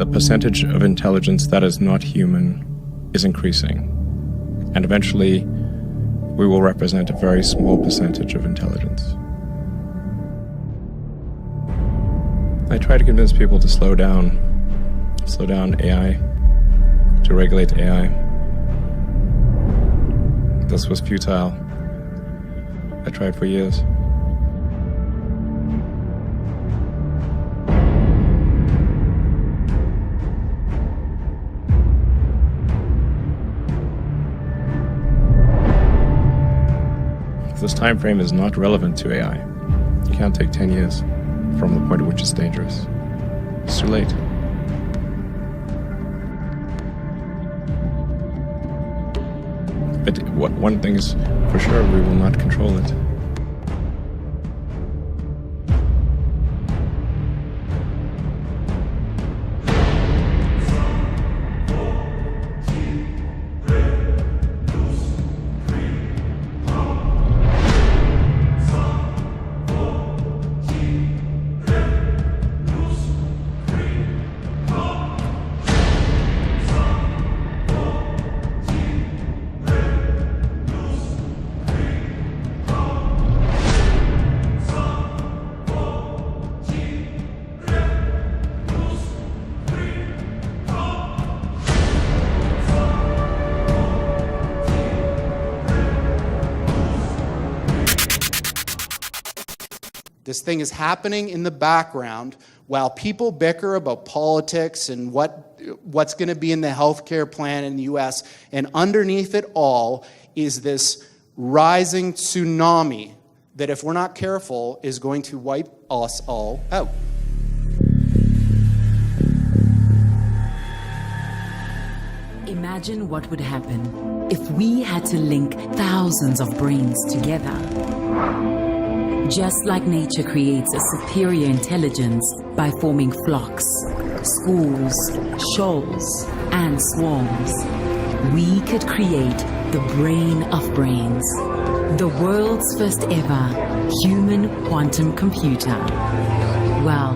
the percentage of intelligence that is not human is increasing. And eventually, we will represent a very small percentage of intelligence. I try to convince people to slow down AI, to regulate AI. This was futile. I tried for years. This time frame is not relevant to AI. You can't take 10 years from the point at which it's dangerous. It's too late. But one thing is for sure, we will not control it. This thing is happening in the background while people bicker about politics and what's going to be in the healthcare plan in the US. And underneath it all is this rising tsunami that, if we're not careful, is going to wipe us all out. Imagine what would happen if we had to link thousands of brains together. Just like nature creates a superior intelligence by forming flocks, schools, shoals, and swarms, we could create the brain of brains, the world's first ever human quantum computer. Well,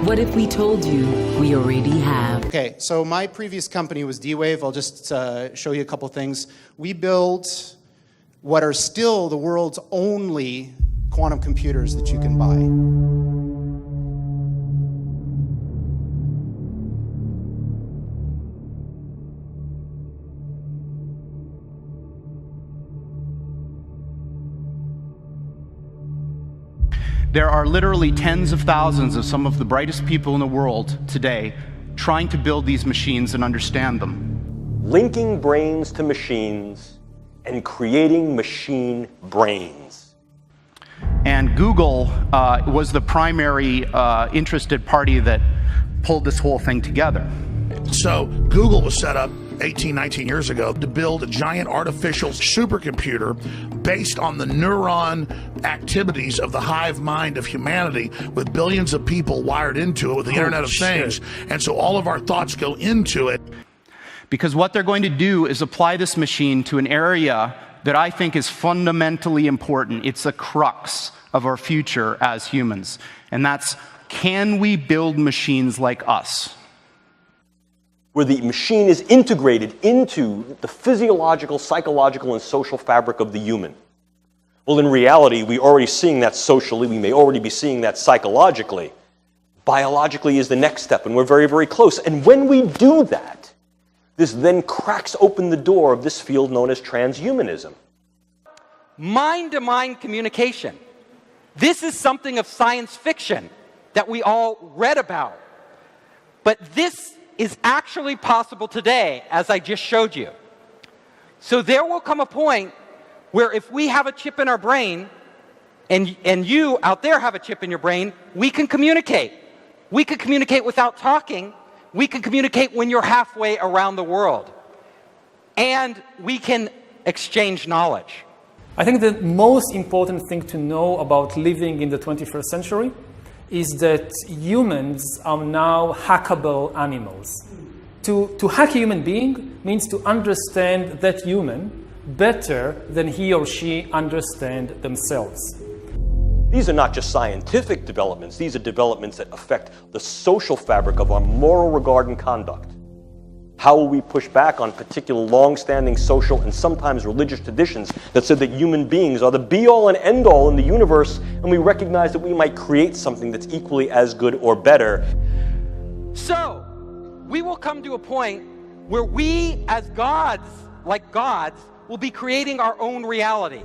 what if we told you we already have? Okay, so my previous company was D-Wave. I'll just show you a couple things. We built what are still the world's only quantum computers that you can buy. There are literally tens of thousands of some of the brightest people in the world today trying to build these machines and understand them. Linking brains to machines and creating machine brains. And Google was the primary interested party that pulled this whole thing together. So Google was set up 18, 19 years ago to build a giant artificial supercomputer based on the neuron activities of the hive mind of humanity, with billions of people wired into it with the Internet of Things. And so all of our thoughts go into it. Because what they're going to do is apply this machine to an area that I think is fundamentally important. It's a crux of our future as humans. And that's, can we build machines like us? Where the machine is integrated into the physiological, psychological, and social fabric of the human. Well, in reality, we're already seeing that socially. We may already be seeing that psychologically. Biologically is the next step, and we're very, very close. And when we do that, this then cracks open the door of this field known as transhumanism. Mind-to-mind communication. This is something of science fiction that we all read about. But this is actually possible today, as I just showed you. So there will come a point where if we have a chip in our brain, and you out there have a chip in your brain, we can communicate. We can communicate without talking. We can communicate when you're halfway around the world. And we can exchange knowledge. I think the most important thing to know about living in the 21st century is that humans are now hackable animals. To hack a human being means to understand that human better than he or she understands themselves. These are not just scientific developments, these are developments that affect the social fabric of our moral regard and conduct. How will we push back on particular long-standing social and sometimes religious traditions that said that human beings are the be-all and end-all in the universe, and we recognize that we might create something that's equally as good or better? So, we will come to a point where we, as gods, like gods, will be creating our own reality.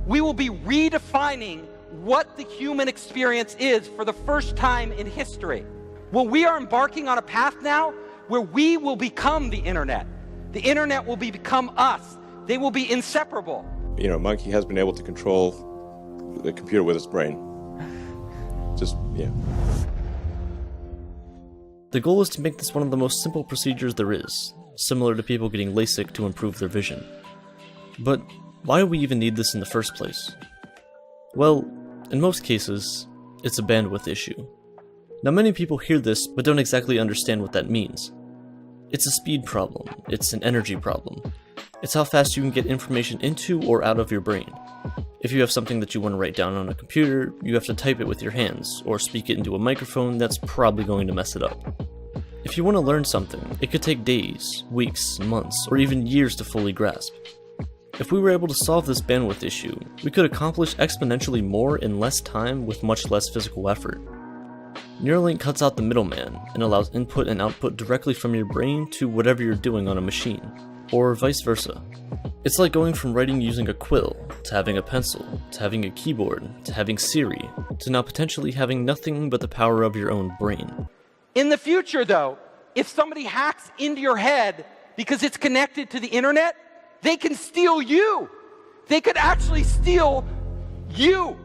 We will be redefining what the human experience is for the first time in history. Well, we are embarking on a path now where we will become the internet. The internet will become us. They will be inseparable. You know, Monkey has been able to control the computer with its brain. Just, yeah. The goal is to make this one of the most simple procedures there is, similar to people getting LASIK to improve their vision. But why do we even need this in the first place? Well, in most cases, it's a bandwidth issue. Now, many people hear this but don't exactly understand what that means. It's a speed problem, it's an energy problem. It's how fast you can get information into or out of your brain. If you have something that you want to write down on a computer, you have to type it with your hands, or speak it into a microphone that's probably going to mess it up. If you want to learn something, it could take days, weeks, months, or even years to fully grasp. If we were able to solve this bandwidth issue, we could accomplish exponentially more in less time with much less physical effort. Neuralink cuts out the middleman and allows input and output directly from your brain to whatever you're doing on a machine, or vice versa. It's like going from writing using a quill, to having a pencil, to having a keyboard, to having Siri, to now potentially having nothing but the power of your own brain. In the future, though, if somebody hacks into your head because it's connected to the internet, they can steal you. They could actually steal you.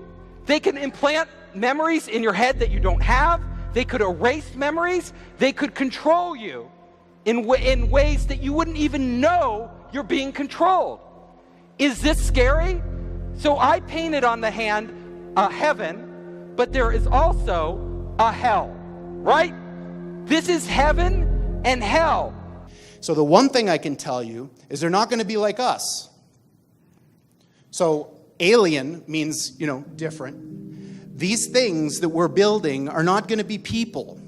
They can implant memories in your head that you don't have. They could erase memories. They could control you in ways that you wouldn't even know you're being controlled. Is this scary? So I painted on the hand a heaven, but there is also a hell, right? This is heaven and hell. So the one thing I can tell you is they're not going to be like us. So alien means, different. These things that we're building are not going to be people.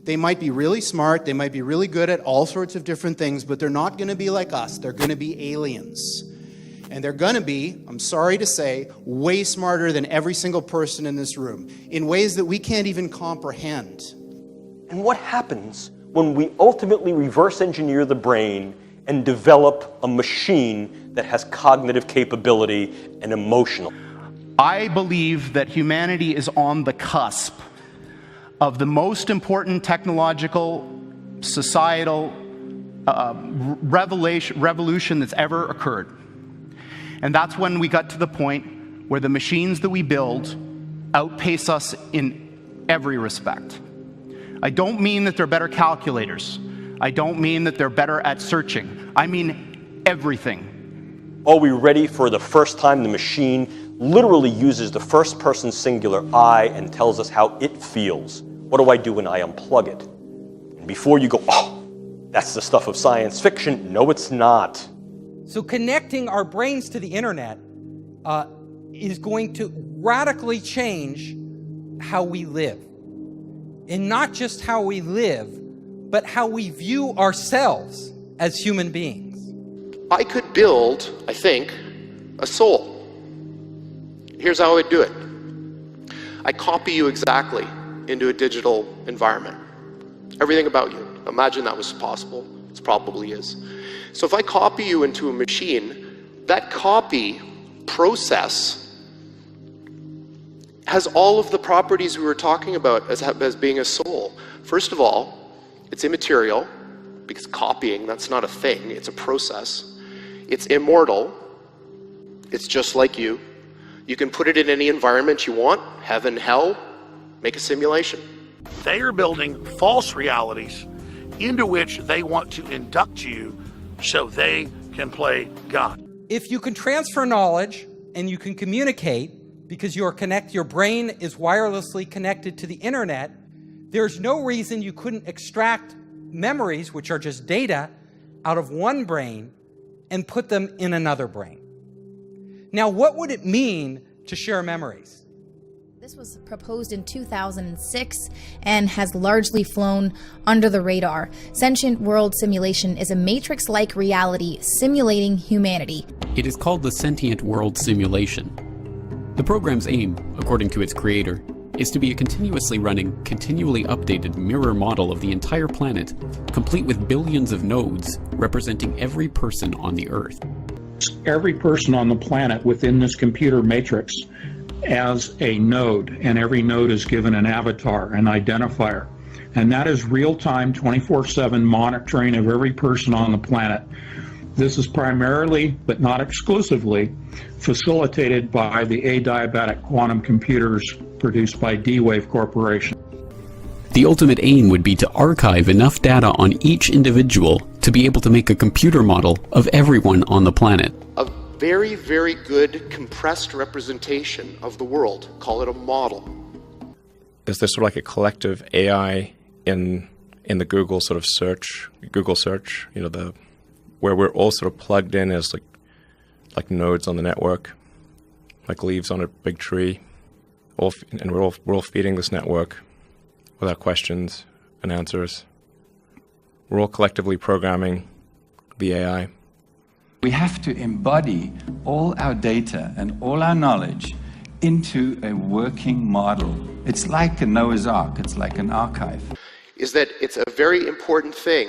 They might be really smart, they might be really good at all sorts of different things, but they're not going to be like us. They're going to be aliens. And they're going to be, I'm sorry to say, way smarter than every single person in this room, in ways that we can't even comprehend. And what happens when we ultimately reverse engineer the brain and develop a machine that has cognitive capability and emotional? I believe that humanity is on the cusp of the most important technological, societal revolution that's ever occurred. And that's when we got to the point where the machines that we build outpace us in every respect. I don't mean that they're better calculators. I don't mean that they're better at searching. I mean everything. Are we ready for the first time the machine literally uses the first person singular I and tells us how it feels? What do I do when I unplug it? And before you go, oh, that's the stuff of science fiction. No, it's not. So connecting our brains to the internet is going to radically change how we live. And not just how we live, but how we view ourselves as human beings. I could build, I think, a soul. Here's how I would do it. I copy you exactly into a digital environment. Everything about you. Imagine that was possible. It probably is. So if I copy you into a machine, that copy process has all of the properties we were talking about as being a soul. First of all, it's immaterial, because copying, that's not a thing, it's a process. It's immortal, it's just like you. You can put it in any environment you want, heaven, hell, make a simulation. They are building false realities into which they want to induct you so they can play God. If you can transfer knowledge and you can communicate, because your brain is wirelessly connected to the internet, there's no reason you couldn't extract memories, which are just data, out of one brain and put them in another brain. Now, what would it mean to share memories? This was proposed in 2006 and has largely flown under the radar. Sentient world simulation is a matrix-like reality simulating humanity. It is called the Sentient World Simulation. The program's aim, according to its creator, is to be a continuously running, continually updated mirror model of the entire planet, complete with billions of nodes representing every person on the Earth. Every person on the planet within this computer matrix as a node, and every node is given an avatar, an identifier. And that is real-time, 24/7 monitoring of every person on the planet. This is primarily, but not exclusively, facilitated by the adiabatic quantum computers produced by D-Wave Corporation. The ultimate aim would be to archive enough data on each individual to be able to make a computer model of everyone on the planet. A very, very good compressed representation of the world. Call it a model. Is there sort of like a collective AI in the Google sort of search, you know, where we're all sort of plugged in as like nodes on the network, like leaves on a big tree, and we're all feeding this network without questions and answers. We're all collectively programming the AI. We have to embody all our data and all our knowledge into a working model. It's like a Noah's Ark, it's like an archive. Is that it's a very important thing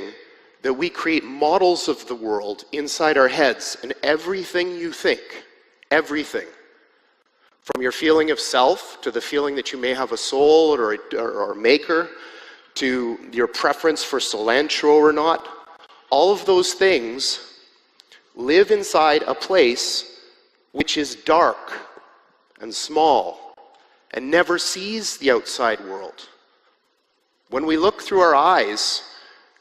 that we create models of the world inside our heads, and everything you think, everything, from your feeling of self to the feeling that you may have a soul or a maker, to your preference for cilantro or not, all of those things live inside a place which is dark and small and never sees the outside world. When we look through our eyes,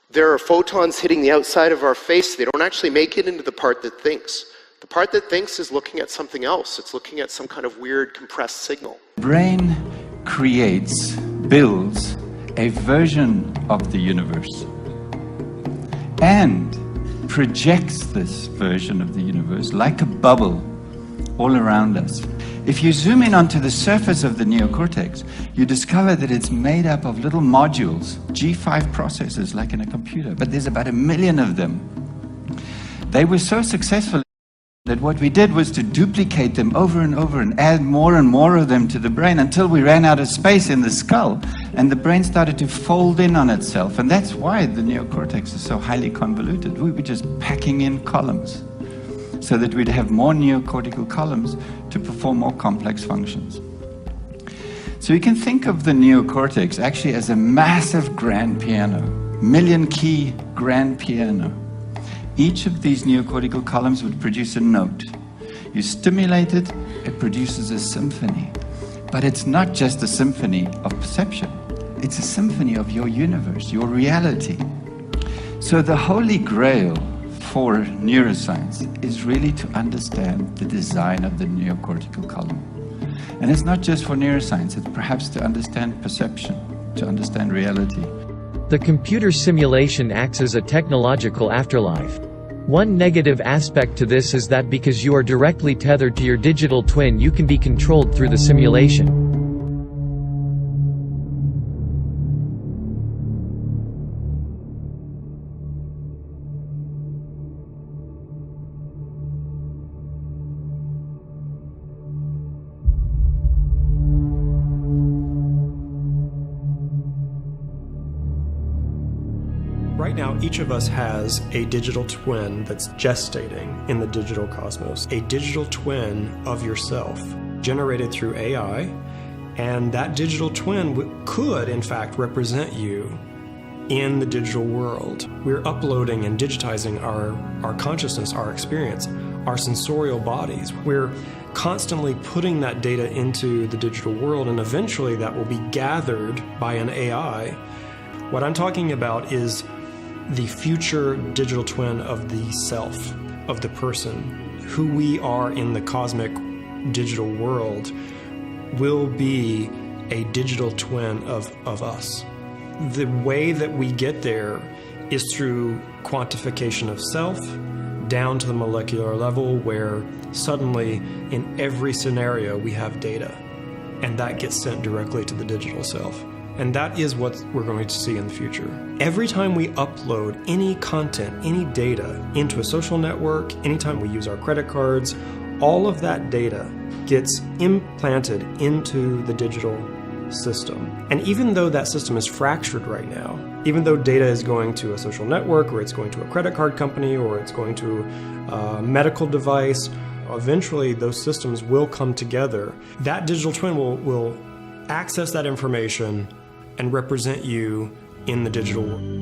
there are photons hitting the outside of our face. They don't actually make it into the part that thinks. The part that thinks is looking at something else. It's looking at some kind of weird compressed signal. Brain creates, builds a version of the universe and projects this version of the universe like a bubble all around us. If you zoom in onto the surface of the neocortex, you discover that it's made up of little modules, G5 processors like in a computer, but there's about 1 million of them. They were so successful that what we did was to duplicate them over and over and add more and more of them to the brain until we ran out of space in the skull and the brain started to fold in on itself. And that's why the neocortex is so highly convoluted. We were just packing in columns so that we'd have more neocortical columns to perform more complex functions. So you can think of the neocortex actually as a massive grand piano, 1,000,000 key grand piano. Each of these neocortical columns would produce a note. You stimulate it, it produces a symphony. But it's not just a symphony of perception. It's a symphony of your universe, your reality. So the holy grail for neuroscience is really to understand the design of the neocortical column. And it's not just for neuroscience, it's perhaps to understand perception, to understand reality. The computer simulation acts as a technological afterlife. One negative aspect to this is that because you are directly tethered to your digital twin, you can be controlled through the simulation. Right now, each of us has a digital twin that's gestating in the digital cosmos, a digital twin of yourself generated through AI, and that digital twin could, in fact, represent you in the digital world. We're uploading and digitizing our consciousness, our experience, our sensorial bodies. We're constantly putting that data into the digital world, and eventually that will be gathered by an AI. What I'm talking about is the future digital twin of the self, of the person. Who we are in the cosmic digital world will be a digital twin of us. The way that we get there is through quantification of self down to the molecular level, where suddenly in every scenario we have data. and that gets sent directly to the digital self. And that is what we're going to see in the future. Every time we upload any content, any data into a social network, anytime we use our credit cards, all of that data gets implanted into the digital system. And even though that system is fractured right now, even though data is going to a social network, or it's going to a credit card company, or it's going to a medical device, eventually those systems will come together. That digital twin will access that information and represent you in the digital world.